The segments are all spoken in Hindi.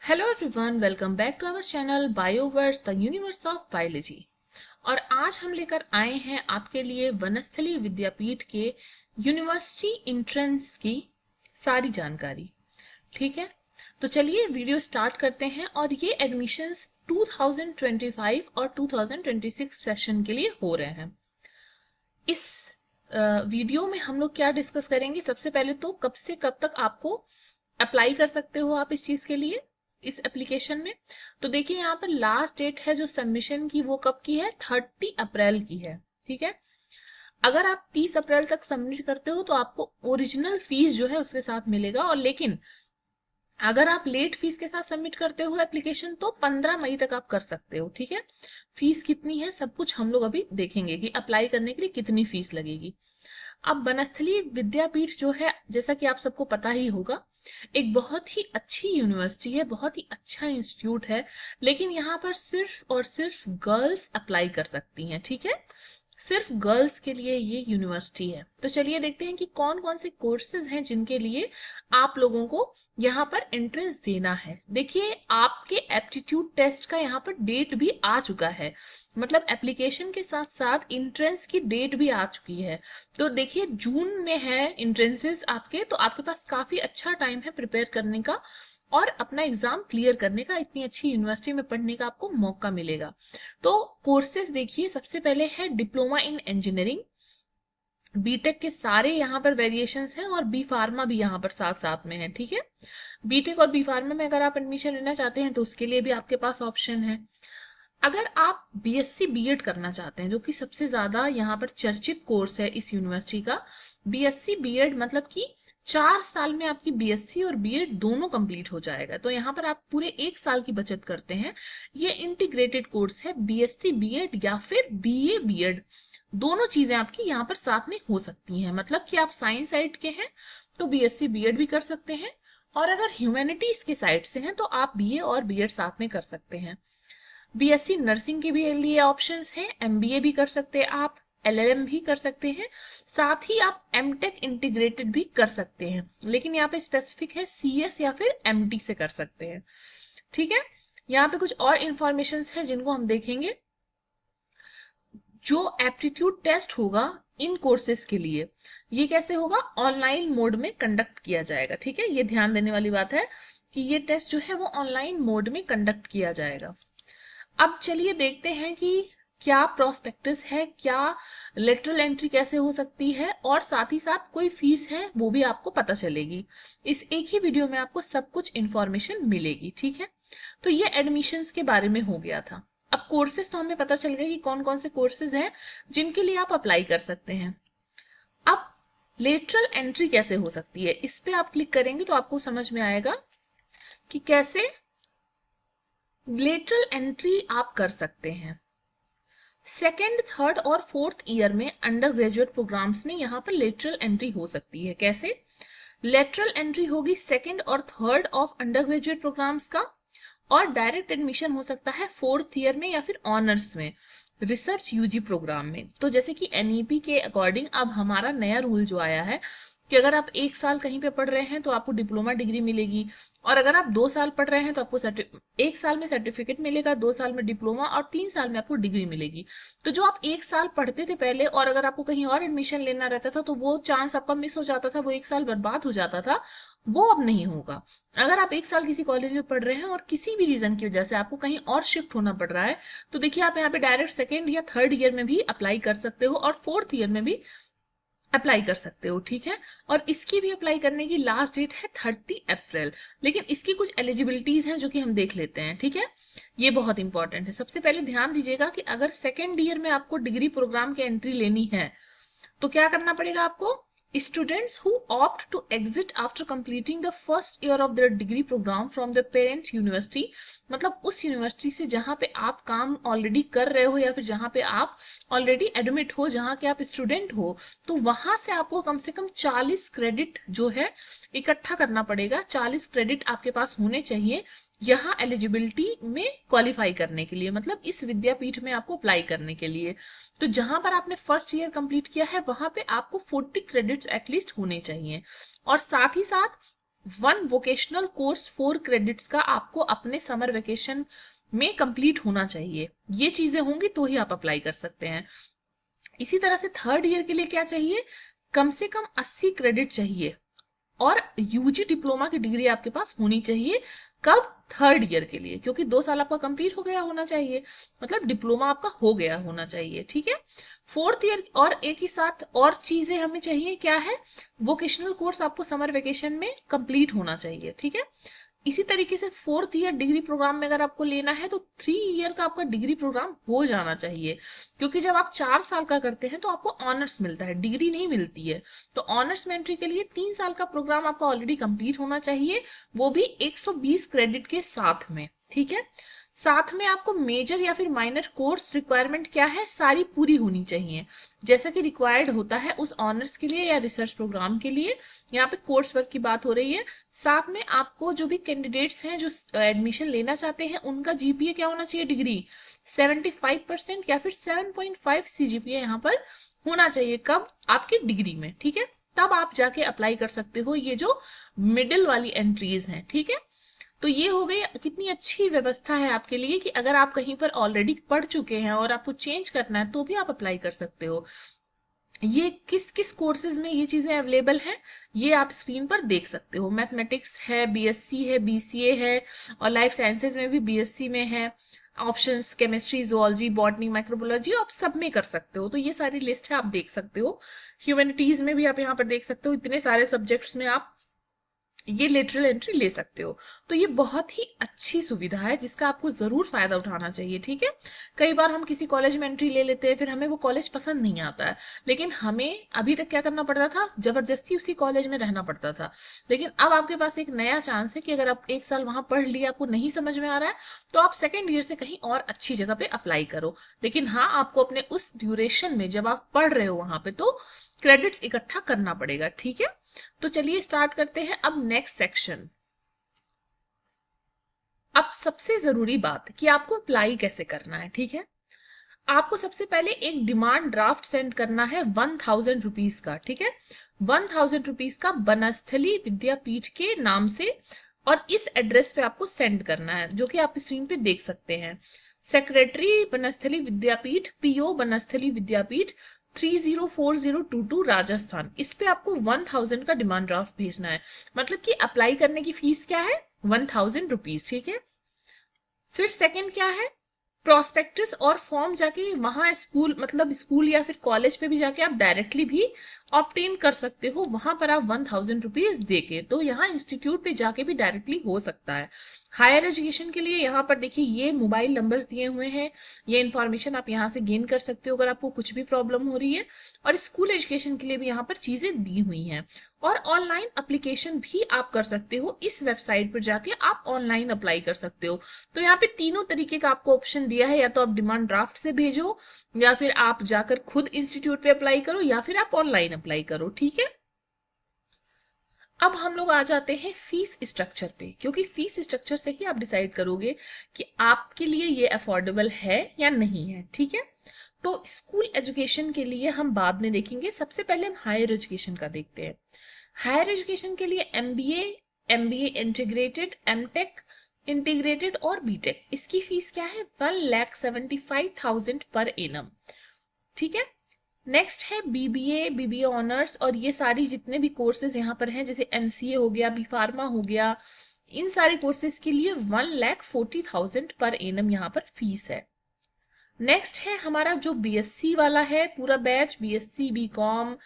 Hello everyone, welcome back to our channel Bioverse the universe of biology. और आज हम लेकर आए हैं आपके लिए वनस्थली विद्यापीठ के यूनिवर्सिटी एंट्रेंस की सारी जानकारी। ठीक है, तो चलिए वीडियो स्टार्ट करते हैं। और ये एडमिशंस 2025 और 2026 सेशन के लिए हो रहे हैं। इस वीडियो में हम लोग क्या डिस्कस करेंगे, सबसे पहले तो कब से कब तक आपको अप्लाई कर सकते हो आप इस चीज के लिए, इस एप्लीकेशन में। तो देखिए यहाँ पर लास्ट डेट है जो सबमिशन की, वो कब की है, 30 अप्रैल की है। ठीक है, अगर आप 30 अप्रैल तक सबमिट करते हो तो आपको ओरिजिनल फीस जो है उसके साथ मिलेगा। और लेकिन अगर आप लेट फीस के साथ सबमिट करते हो एप्लीकेशन तो 15 मई तक आप कर सकते हो। ठीक है, फीस कितनी है सब कुछ हम लोग अभी देखेंगे कि अप्लाई करने के लिए कितनी फीस लगेगी। अब वनस्थली विद्यापीठ जो है, जैसा कि आप सबको पता ही होगा, एक बहुत ही अच्छी यूनिवर्सिटी है, बहुत ही अच्छा इंस्टीट्यूट है। लेकिन यहाँ पर सिर्फ और सिर्फ गर्ल्स अप्लाई कर सकती हैं। ठीक है, सिर्फ गर्ल्स के लिए ये यूनिवर्सिटी है। तो चलिए देखते हैं कि कौन कौन से कोर्सेज हैं जिनके लिए आप लोगों को यहाँ पर एंट्रेंस देना है। देखिए आपके एप्टीट्यूड टेस्ट का यहाँ पर डेट भी आ चुका है, मतलब एप्लीकेशन के साथ साथ एंट्रेंस की डेट भी आ चुकी है। तो देखिए जून में है एंट्रेंसेस आपके, तो आपके पास काफी अच्छा टाइम है प्रिपेयर करने का और अपना एग्जाम क्लियर करने का। इतनी अच्छी यूनिवर्सिटी में पढ़ने का आपको मौका मिलेगा। तो कोर्सेज देखिए, सबसे पहले है डिप्लोमा इन इंजीनियरिंग। बीटेक के सारे यहाँ पर वेरिएशंस हैं और बी फार्मा भी यहाँ पर साथ साथ में है। ठीक है, बीटेक और बी फार्मा में अगर आप एडमिशन लेना चाहते हैं तो उसके लिए भी आपके पास ऑप्शन है। अगर आप बीएससी बीएड करना चाहते हैं, जो कि सबसे ज्यादा यहाँ पर चर्चित कोर्स है इस यूनिवर्सिटी का, बीएससी बीएड मतलब कि 4 साल में आपकी बीएससी और बीएड दोनों कंप्लीट हो जाएगा। तो यहाँ पर आप पूरे 1 साल की बचत करते हैं। ये इंटीग्रेटेड कोर्स है, बीएससी बीएड या फिर बीए बीएड, दोनों चीजें आपकी यहाँ पर साथ में हो सकती हैं। मतलब कि आप साइंस साइड के हैं तो बीएससी बीएड भी कर सकते हैं, और अगर ह्यूमैनिटीज के साइड से हैं तो आप बीए और बीएड साथ में कर सकते हैं। बीएससी नर्सिंग के भी लिए ऑप्शंस हैं, एमबीए भी कर सकते हैं आप, एलएलएम भी कर सकते हैं, साथ ही आप एमटेक इंटीग्रेटेड भी कर सकते हैं। लेकिन यहाँ पे स्पेसिफिक है सीएस या फिर एमटी से कर सकते हैं। ठीक है, यहाँ पे कुछ और इंफॉर्मेशन है जिनको हम देखेंगे। जो एप्टीट्यूड टेस्ट होगा इन कोर्सेज के लिए, ये कैसे होगा, ऑनलाइन मोड में कंडक्ट किया जाएगा। ठीक है, ये ध्यान देने वाली बात है कि ये टेस्ट जो है वो ऑनलाइन मोड में कंडक्ट किया जाएगा। अब चलिए देखते हैं कि क्या प्रोस्पेक्टस है, क्या लेटरल एंट्री कैसे हो सकती है, और साथ ही साथ कोई फीस है वो भी आपको पता चलेगी। इस एक ही वीडियो में आपको सब कुछ इंफॉर्मेशन मिलेगी। ठीक है, तो ये एडमिशंस के बारे में हो गया था। अब कोर्सेज तो हमें पता चल गया कि कौन कौन से कोर्सेज हैं जिनके लिए आप अप्लाई कर सकते हैं। अब लेटरल एंट्री कैसे हो सकती है, इस पे आप क्लिक करेंगे तो आपको समझ में आएगा कि कैसे लेटरल एंट्री आप कर सकते हैं। सेकेंड, थर्ड और फोर्थ ईयर में अंडर ग्रेजुएट प्रोग्राम्स में यहाँ पर लेटरल एंट्री हो सकती है। कैसे लेटरल एंट्री होगी, सेकेंड और third of undergraduate programmes का, और डायरेक्ट एडमिशन हो सकता है फोर्थ ईयर में या फिर ऑनर्स में, रिसर्च यूजी प्रोग्राम में। तो जैसे कि एनईपी के अकॉर्डिंग अब हमारा नया रूल जो आया है कि अगर आप 1 साल कहीं पे पढ़ रहे हैं तो आपको डिप्लोमा डिग्री मिलेगी, और अगर आप 2 साल पढ़ रहे हैं तो आपको 1 साल में सर्टिफिकेट मिलेगा, 2 साल में डिप्लोमा, और 3 साल में आपको डिग्री मिलेगी। तो जो आप 1 साल पढ़ते थे पहले, और अगर आपको कहीं और एडमिशन लेना रहता था तो वो चांस आपका मिस हो जाता था, वो 1 साल बर्बाद हो जाता था, वो अब नहीं होगा। अगर आप 1 साल किसी कॉलेज में पढ़ रहे हैं और किसी भी रीजन की वजह से आपको कहीं और शिफ्ट होना पड़ रहा है, तो देखिए आप यहाँ पे डायरेक्ट सेकेंड या थर्ड ईयर में भी अप्लाई कर सकते हो और फोर्थ ईयर में भी अप्लाई कर सकते हो। ठीक है, और इसकी भी अप्लाई करने की लास्ट डेट है 30 अप्रैल। लेकिन इसकी कुछ एलिजिबिलिटीज हैं जो कि हम देख लेते हैं। ठीक है, ये बहुत इंपॉर्टेंट है। सबसे पहले ध्यान दीजिएगा कि अगर सेकेंड ईयर में आपको डिग्री प्रोग्राम की एंट्री लेनी है तो क्या करना पड़ेगा आपको, students who opt to exit after completing the first year of their degree program from the parent university, मतलब उस यूनिवर्सिटी से जहां पे आप काम ऑलरेडी कर रहे हो या फिर जहां पे आप ऑलरेडी एडमिट हो, जहां के आप स्टूडेंट हो, तो वहां से आपको कम से कम 40 क्रेडिट जो है इकट्ठा करना पड़ेगा। 40 क्रेडिट आपके पास होने चाहिए यहाँ एलिजिबिलिटी में क्वालिफाई करने के लिए, मतलब इस विद्यापीठ में आपको अप्लाई करने के लिए। तो जहां पर आपने फर्स्ट ईयर कंप्लीट किया है वहां पे आपको 40 क्रेडिट्स एटलीस्ट होने चाहिए। और साथ ही साथ वन वोकेशनल कोर्स 4 क्रेडिट्स का आपको अपने समर वेकेशन में कंप्लीट होना चाहिए। ये चीजें होंगी तो ही आप अप्लाई कर सकते हैं। इसी तरह से थर्ड ईयर के लिए क्या चाहिए, कम से कम 80 क्रेडिट चाहिए और यूजी डिप्लोमा की डिग्री आपके पास होनी चाहिए। कब, थर्ड ईयर के लिए, क्योंकि 2 साल आपका कंप्लीट हो गया होना चाहिए, मतलब डिप्लोमा आपका हो गया होना चाहिए, ठीक है। फोर्थ ईयर और एक ही साथ और चीजें हमें चाहिए, क्या है, वोकेशनल कोर्स आपको समर वेकेशन में कंप्लीट होना चाहिए, ठीक है। इसी तरीके से फोर्थ ईयर डिग्री प्रोग्राम में अगर आपको लेना है तो 3 ईयर का आपका डिग्री प्रोग्राम हो जाना चाहिए, क्योंकि जब आप 4 साल का करते हैं तो आपको ऑनर्स मिलता है, डिग्री नहीं मिलती है। तो ऑनर्स में एंट्री के लिए 3 साल का प्रोग्राम आपका ऑलरेडी कंप्लीट होना चाहिए, वो भी 120 क्रेडिट के साथ में, ठीक है। साथ में आपको मेजर या फिर माइनर कोर्स रिक्वायरमेंट क्या है, सारी पूरी होनी चाहिए, जैसा कि रिक्वायर्ड होता है उस ऑनर्स के लिए या रिसर्च प्रोग्राम के लिए। यहाँ पे कोर्स वर्क की बात हो रही है। साथ में आपको जो भी कैंडिडेट्स हैं जो एडमिशन लेना चाहते हैं उनका जीपीए क्या होना चाहिए, डिग्री 75% या फिर 7.5 सीजीपीए यहाँ पर होना चाहिए। कब, आपकी डिग्री में, ठीक है। तब आप जाके अप्लाई कर सकते हो ये जो मिडिल वाली एंट्रीज हैं, ठीक है। तो ये हो गई, कितनी अच्छी व्यवस्था है आपके लिए कि अगर आप कहीं पर ऑलरेडी पढ़ चुके हैं और आपको चेंज करना है तो भी आप अप्लाई कर सकते हो। ये किस किस कोर्सेज में ये चीजें अवेलेबल हैं, ये आप स्क्रीन पर देख सकते हो। मैथमेटिक्स है, बीएससी है, बीसीए है, और लाइफ साइंसेज में भी बीएससी में है ऑप्शंस, केमिस्ट्री, जुओलॉजी, बॉटनी, माइक्रोबायोलॉजी, आप सब में कर सकते हो। तो ये सारी लिस्ट है, आप देख सकते हो। ह्यूमैनिटीज में भी आप यहाँ पर देख सकते हो, इतने सारे सब्जेक्ट्स में आप ये लेटरल एंट्री ले सकते हो। तो ये बहुत ही अच्छी सुविधा है जिसका आपको जरूर फायदा उठाना चाहिए, ठीक है। कई बार हम किसी कॉलेज में एंट्री ले लेते हैं, फिर हमें वो कॉलेज पसंद नहीं आता है, लेकिन हमें अभी तक क्या करना पड़ता था, जबरदस्ती उसी कॉलेज में रहना पड़ता था। लेकिन अब आपके पास एक नया चांस है कि अगर आप 1 साल वहां पढ़ लिया, आपको नहीं समझ में आ रहा है, तो आप सेकेंड ईयर से कहीं और अच्छी जगह पे अप्लाई करो। लेकिन हाँ, आपको अपने उस ड्यूरेशन में जब आप पढ़ रहे हो वहां पे तो क्रेडिट्स इकट्ठा करना पड़ेगा, ठीक है। तो चलिए स्टार्ट करते हैं अब नेक्स्ट सेक्शन। अब सबसे जरूरी बात कि आपको अप्लाई कैसे करना है, ठीक है। आपको सबसे पहले एक डिमांड ड्राफ्ट सेंड करना है 1000 रुपीज का, ठीक है। 1000 रुपीज का बनस्थली विद्यापीठ के नाम से, और इस एड्रेस पे आपको सेंड करना है, जो कि आप स्क्रीन पे देख सकते हैं। सेक्रेटरी बनस्थली विद्यापीठ, पीओ बनस्थली विद्यापीठ, 304022 राजस्थान। इस पे आपको 1000 का डिमांड ड्राफ्ट भेजना है, मतलब कि अप्लाई करने की फीस क्या है, 1000 रुपीज, ठीक है। फिर सेकंड क्या है, प्रोस्पेक्टस और फॉर्म जाके वहां स्कूल, मतलब स्कूल या फिर कॉलेज पे भी जाके आप डायरेक्टली भी ऑब्टेन कर सकते हो, वहां पर आप 1000 रुपीज देके। तो यहाँ इंस्टीट्यूट पे जाके भी डायरेक्टली हो सकता है। हायर एजुकेशन के लिए यहाँ पर देखिए ये मोबाइल नंबर्स दिए हुए हैं, ये इन्फॉर्मेशन आप यहाँ से गेन कर सकते हो अगर आपको कुछ भी प्रॉब्लम हो रही है। और स्कूल एजुकेशन के लिए भी यहाँ पर चीजें दी हुई हैं। और ऑनलाइन एप्लीकेशन भी आप कर सकते हो, इस वेबसाइट पर जाके आप ऑनलाइन अप्लाई कर सकते हो। तो यहाँ पे तीनों तरीके का आपको ऑप्शन दिया है, या तो आप डिमांड ड्राफ्ट से भेजो, या फिर आप जाकर खुद इंस्टीट्यूट पे अप्लाई करो, या फिर आप ऑनलाइन अप्लाई करो, ठीक है। अब हम लोग आ जाते हैं फीस स्ट्रक्चर पे, क्योंकि फीस स्ट्रक्चर से ही आप डिसाइड करोगे कि आपके लिए ये अफोर्डेबल है या नहीं है, ठीक है। तो स्कूल एजुकेशन के लिए हम बाद में देखेंगे, सबसे पहले हम हायर एजुकेशन का देखते हैं। हायर एजुकेशन के लिए MBA, MBA integrated, MTech integrated और बीटेक, इसकी फीस क्या है, 1,75,000 पर एनम, ठीक है। नेक्स्ट है बीबीए, बीबीए ऑनर्स, और ये सारी जितने भी कोर्सेज यहाँ पर हैं, जैसे एमसीए हो गया, बी फार्मा हो गया, इन सारे कोर्सेज के लिए 1,40,000 पर एनम यहाँ पर फीस है। नेक्स्ट है हमारा जो बीएससी वाला है पूरा batch, BSc, BCom,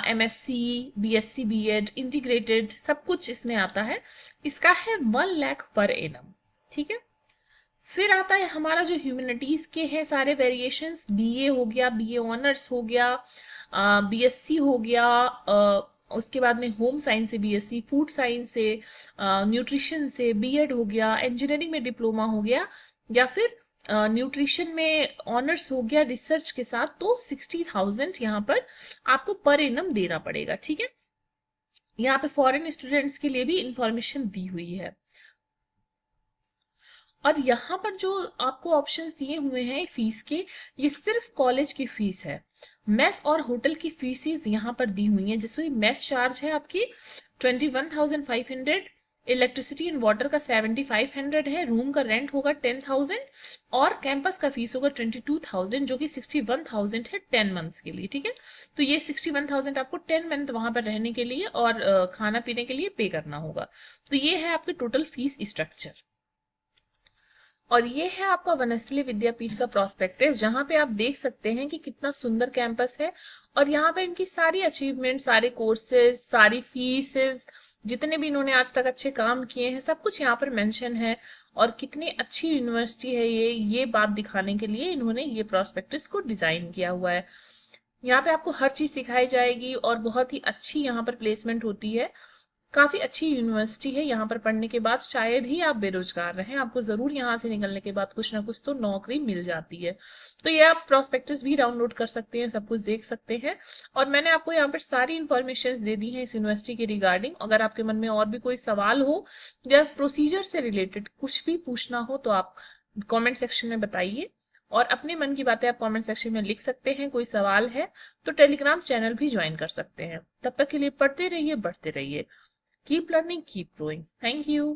MSc, BSc, BEd, integrated, सब कुछ इसमें आता है, इसका है 1 लाख पर एनम, ठीक है। फिर आता है हमारा जो ह्यूमैनिटीज के हैं सारे वेरिएशंस, बीए हो गया, बीए ऑनर्स हो गया, बीएससी हो गया, उसके बाद में होम साइंस से बीएससी, फूड साइंस से, न्यूट्रिशन से बीएड हो गया, इंजीनियरिंग में डिप्लोमा हो गया, या फिर न्यूट्रिशन में ऑनर्स हो गया रिसर्च के साथ, तो 60,000 यहाँ पर आपको पर एनम देना पड़ेगा, ठीक है। यहाँ पे फॉरेन स्टूडेंट्स के लिए भी इंफॉर्मेशन दी हुई है। और यहाँ पर जो आपको ऑप्शंस दिए हुए हैं फीस के, ये सिर्फ कॉलेज की फीस है। मेस और होटल की फीसिस यहाँ पर दी हुई हैं, जैसे मेस चार्ज है आपकी 21,500, इलेक्ट्रिसिटी एंड वाटर का 7,500 है, रूम का रेंट होगा 10,000 और कैंपस का फीस होगा 22,000 जो कि 61,000 है 10 मंथ्स के लिए। ठीक है, तो ये 61,000 आपको 10 मंथ वहां पर रहने के लिए और खाना पीने के लिए पे करना होगा। तो ये है आपके टोटल फीस स्ट्रक्चर। और ये है आपका वनस्थली विद्यापीठ का प्रोस्पेक्टस, जहां पे आप देख सकते हैं कि कितना सुंदर कैंपस है और यहाँ पे इनकी सारी अचीवमेंट, सारे कोर्सेज, सारी फीसेस, जितने भी इन्होंने आज तक अच्छे काम किए हैं, सब कुछ यहाँ पर मेंशन है। और कितनी अच्छी यूनिवर्सिटी है ये बात दिखाने के लिए इन्होंने ये प्रोस्पेक्टस को डिजाइन किया हुआ है। यहाँ पे आपको हर चीज सिखाई जाएगी और बहुत ही अच्छी यहाँ पर प्लेसमेंट होती है। काफी अच्छी यूनिवर्सिटी है, यहाँ पर पढ़ने के बाद शायद ही आप बेरोजगार रहें, आपको जरूर यहाँ से निकलने के बाद कुछ ना कुछ तो नौकरी मिल जाती है। तो ये आप प्रोस्पेक्टस भी डाउनलोड कर सकते हैं, सब कुछ देख सकते हैं। और मैंने आपको यहाँ पर सारी इन्फॉर्मेशन दे दी है इस यूनिवर्सिटी के रिगार्डिंग। अगर आपके मन में और भी कोई सवाल हो या प्रोसीजर से रिलेटेड कुछ भी पूछना हो तो आप कॉमेंट सेक्शन में बताइए और अपने मन की बातें आप कमेंट सेक्शन में लिख सकते हैं। कोई सवाल है तो टेलीग्राम चैनल भी ज्वाइन कर सकते हैं। तब तक के लिए पढ़ते रहिए, बढ़ते रहिए। Keep learning, keep growing. Thank you.